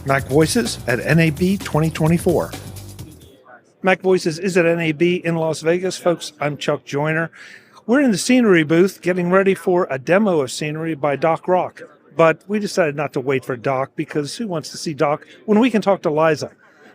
MacVoices at NAB 2024. MacVoices is at NAB in Las Vegas. Folks, I'm Chuck Joyner. We're in the scenery booth getting ready for a demo of scenery by Doc Rock. But we decided not to wait for Doc because who wants to see Doc when we can talk to Liza?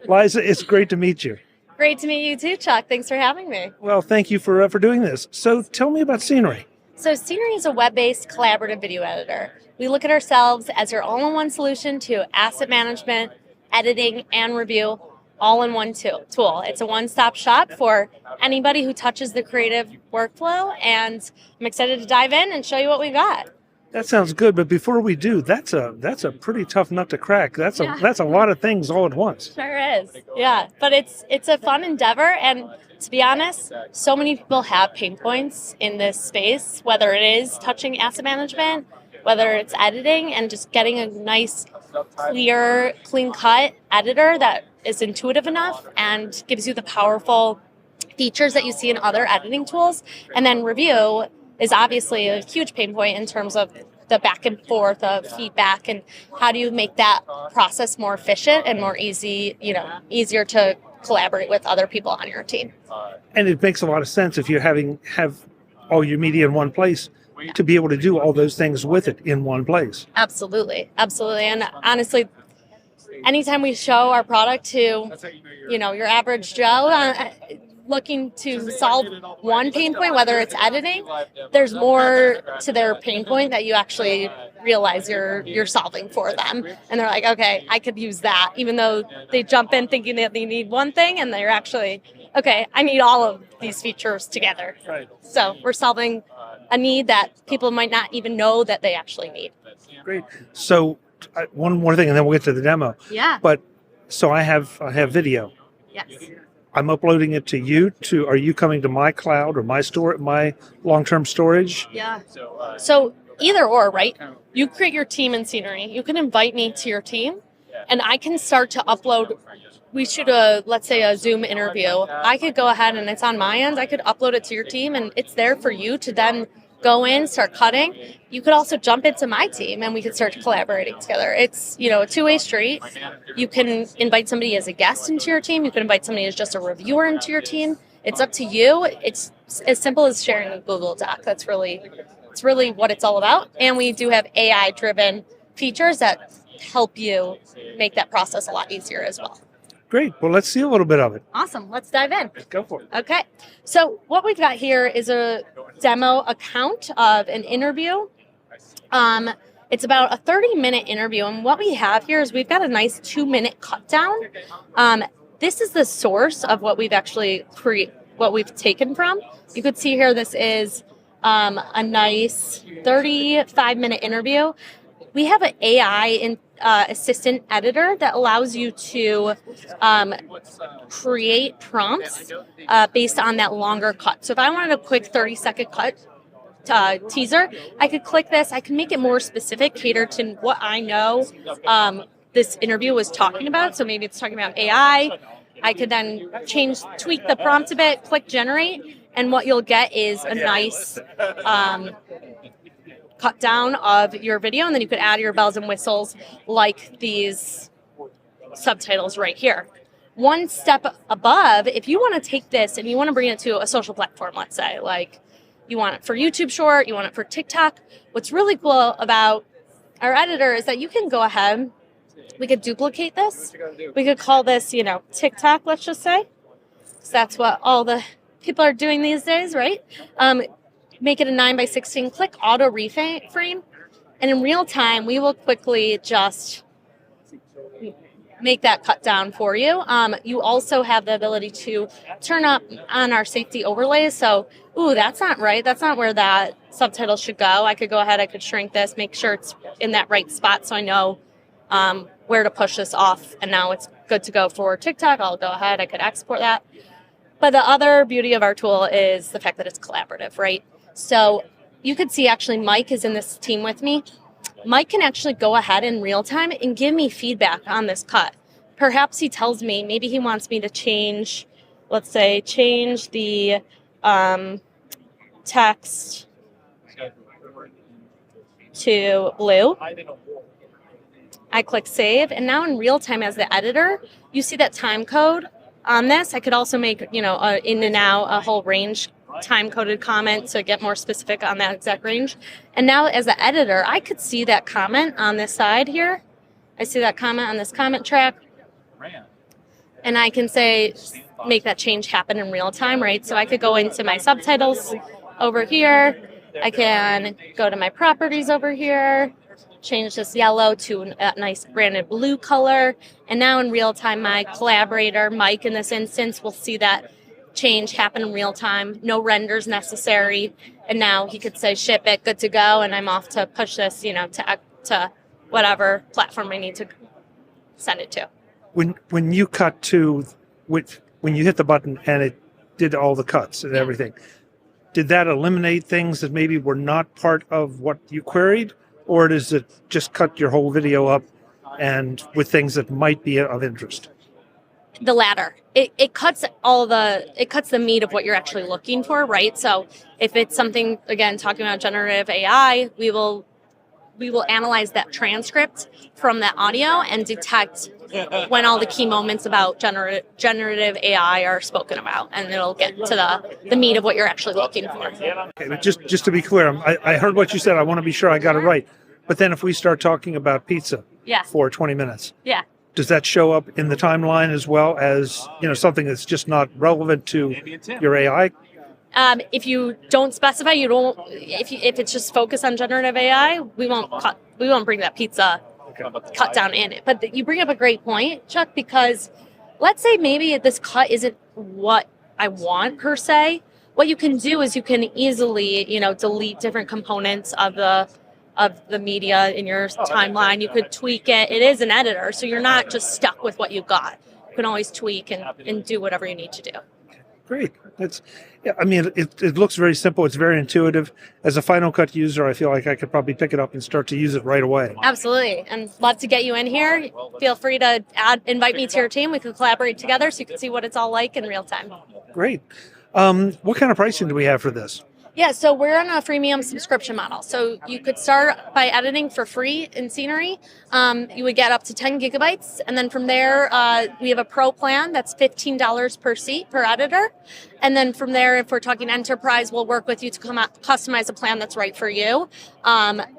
Liza, it's great to meet you. Great to meet you too, Chuck. Thanks for having me. Well, thank you for doing this. So tell me about Scenery. So Scenery is a web-based collaborative video editor. We look at ourselves as your all-in-one solution to asset management, editing, and review all in one tool. It's a one-stop shop for anybody who touches the creative workflow, and I'm excited to dive in and show you what we've got. That sounds good, but before we do, that's a pretty tough nut to crack. That's a lot of things all at once. Sure is. Yeah, but it's a fun endeavor, and to be honest, so many people have pain points in this space, whether it is touching asset management, whether it's editing, and just getting a nice, clear, clean-cut editor that is intuitive enough and gives you the powerful features that you see in other editing tools. And then review is obviously a huge pain point in terms of the back and forth of feedback and how do you make that process more efficient and more easier to collaborate with other people on your team. And it makes a lot of sense if you have all your media in one place to be able to do all those things with it in one place. Absolutely. And honestly, anytime we show our product to, your average Joe looking to solve one pain point, whether it's editing, there's more to their pain point that you actually realize you're solving for them. And they're like, okay, I could use that, even though they jump in thinking that they need one thing and they're actually, okay, I need all of these features together. Right. So we're solving a need that people might not even know that they actually need. Great. So one more thing, and then we'll get to the demo. Yeah. But so I have video. Yes. I'm uploading it to you. Are you coming to my cloud or my long-term storage? Yeah. So either or, right? You create your team in Scenery. You can invite me to your team, and I can start to upload. We shoot let's say a Zoom interview. I could go ahead and it's on my end. I could upload it to your team, and it's there for you to then go in, start cutting. You could also jump into my team and we could start collaborating together. It's, a two-way street. You can invite somebody as a guest into your team. You can invite somebody as just a reviewer into your team. It's up to you. It's as simple as sharing a Google Doc. It's really what it's all about. And we do have AI-driven features that help you make that process a lot easier as well. Great. Well, let's see a little bit of it. Awesome. Let's dive in. Let's go for it. Okay. So what we've got here is a demo account of an interview. It's about a 30-minute interview. And what we have here is we've got a nice 2-minute cut down. This is the source of what we've actually what we've taken from. You could see here, this is a nice 35-minute interview. We have an AI assistant editor that allows you to create prompts based on that longer cut. So if I wanted a quick 30-second cut teaser, I could click this. I can make it more specific, cater to what I know this interview was talking about. So maybe it's talking about AI. I could then tweak the prompt a bit, click generate, and what you'll get is a nice cut down of your video, and then you could add your bells and whistles like these subtitles right here. One step above, if you want to take this and you want to bring it to a social platform, let's say, like you want it for YouTube Short, you want it for TikTok, what's really cool about our editor is that you can go ahead, we could duplicate this. We could call this, TikTok, let's just say. So that's what all the people are doing these days, right? Make it a 9:16, click auto reframe, and in real time, we will quickly just make that cut down for you. You also have the ability to turn up on our safety overlays. So, that's not right. That's not where that subtitle should go. I could go ahead, I could shrink this, make sure it's in that right spot so I know where to push this off. And now it's good to go for TikTok. I'll go ahead, I could export that. But the other beauty of our tool is the fact that it's collaborative, right? So you could see actually Mike is in this team with me. Mike can actually go ahead in real time and give me feedback on this cut. Perhaps he tells me, maybe he wants me to change the text to blue. I click save, and now in real time as the editor, you see that time code on this. I could also make, in and out a whole range time coded comment to get more specific on that exact range. And now as the editor, I could see that comment on this side here. I see that comment on this comment track. And I can say, make that change happen in real time, right? So I could go into my subtitles over here. I can go to my properties over here, change this yellow to a nice branded blue color. And now in real time, my collaborator, Mike, in this instance, will see that change happen in real time. No renders necessary. And now he could say, ship it, good to go. And I'm off to push this, to whatever platform I need to send it to. When you cut to, when you hit the button and it did all the cuts and everything, did that eliminate things that maybe were not part of what you queried? Or does it just cut your whole video up and with things that might be of interest? The latter. It cuts the meat of what you're actually looking for, right? So if it's something, again, talking about generative AI, we will analyze that transcript from that audio and detect when all the key moments about generative AI are spoken about, and it'll get to the meat of what you're actually looking for. Okay, but just to be clear, I heard what you said. I want to be sure I got it right. But then if we start talking about pizza for 20 minutes, does that show up in the timeline as well as something that's just not relevant to your AI? If you don't specify, if it's just focused on generative AI, we won't bring that pizza cut down in it. But you bring up a great point, Chuck, because let's say maybe this cut isn't what I want per se. What you can do is you can easily, delete different components of the media in your timeline. You could tweak it. It is an editor, so you're not just stuck with what you got. You can always tweak and do whatever you need to do. Great. It looks very simple. It's very intuitive. As a Final Cut user, I feel like I could probably pick it up and start to use it right away. Absolutely. And love to get you in here. Feel free to invite me to your team. We can collaborate together so you can see what it's all like in real time. Great. What kind of pricing do we have for this? Yeah, so we're on a freemium subscription model. So you could start by editing for free in Scenery. You would get up to 10 gigabytes. And then from there, we have a pro plan that's $15 per seat per editor. And then from there, if we're talking enterprise, we'll work with you to customize a plan that's right for you,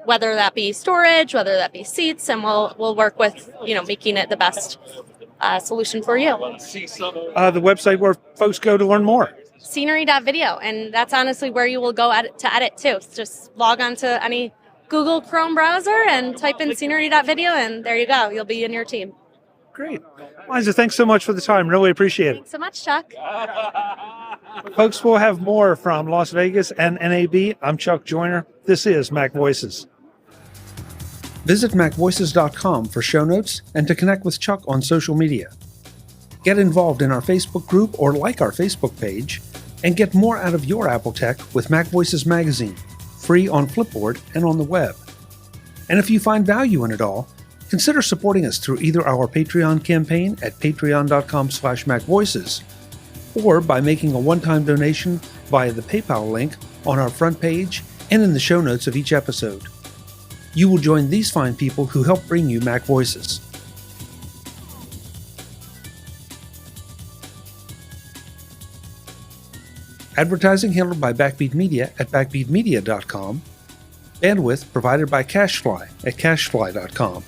whether that be storage, whether that be seats, and we'll work with, making it the best solution for you. The website where folks go to learn more. Scenery.video, and that's honestly where you will go to edit too. Just log on to any Google Chrome browser and type in Scenery.video, and there you go. You'll be in your team. Great. Liza, thanks so much for the time. Really appreciate it. Thanks so much, Chuck. Folks, we'll have more from Las Vegas and NAB. I'm Chuck Joyner. This is MacVoices. Visit MacVoices.com for show notes and to connect with Chuck on social media. Get involved in our Facebook group or like our Facebook page, and get more out of your Apple tech with MacVoices Magazine, free on Flipboard and on the web. And if you find value in it all, consider supporting us through either our Patreon campaign at patreon.com/MacVoices, or by making a one-time donation via the PayPal link on our front page and in the show notes of each episode. You will join these fine people who help bring you MacVoices. Advertising handled by Backbeat Media at backbeatmedia.com. Bandwidth provided by CashFly at cashfly.com.